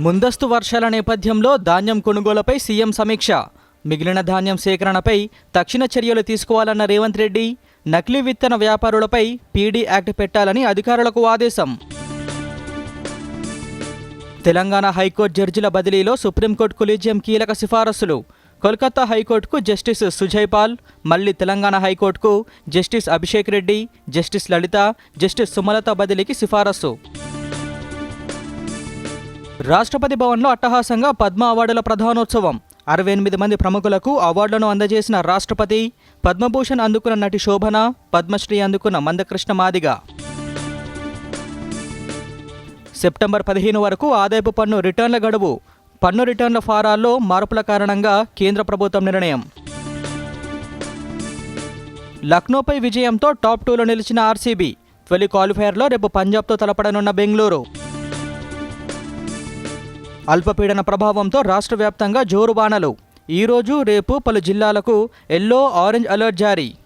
ముందస్తు వర్షాల నేపథ్యంలో ధాన్యం కొనుగోలుపై సీఎం సమీక్ష. మిగిలిన ధాన్యం సేకరణపై తక్షణ చర్యలు తీసుకోవాలన్న రేవంత్ రెడ్డి. నకిలీ విత్తన వ్యాపారులపై పీడీ యాక్ట్ పెట్టాలని అధికారులకు ఆదేశం. తెలంగాణ హైకోర్టు జడ్జిల బదిలీలో సుప్రీంకోర్టు కొలీజియం కీలక సిఫారసులు. కోల్కతా హైకోర్టుకు జస్టిస్ సుజయ్ పాల్, మళ్లీ తెలంగాణ హైకోర్టుకు జస్టిస్ అభిషేక్ రెడ్డి, జస్టిస్ లలిత, జస్టిస్ సుమలత బదిలీకి సిఫారసు. రాష్ట్రపతి భవన్లో అట్టహాసంగా పద్మ అవార్డుల ప్రధానోత్సవం. 68 మంది ప్రముఖులకు అవార్డులను అందజేసిన రాష్ట్రపతి. పద్మభూషణ్ అందుకున్న నటి శోభన, పద్మశ్రీ అందుకున్న మందకృష్ణ మాదిగ. సెప్టెంబర్ 15 వరకు ఆదాయపు పన్ను రిటర్న్ల గడువు. పన్ను రిటర్న్ల ఫారాల్లో మార్పుల కారణంగా కేంద్ర ప్రభుత్వం నిర్ణయం. లక్నోపై విజయంతో టాప్ 2లో నిలిచిన ఆర్సీబీ. తొలి క్వాలిఫైయర్లో రేపు పంజాబ్తో తలపడనున్న బెంగళూరు. అల్పపీడన ప్రభావంతో రాష్ట్ర వ్యాప్తంగా జోరు వానలు. ఈరోజు రేపు పలు జిల్లాలకు ఎల్లో, ఆరెంజ్ అలర్ట్ జారీ.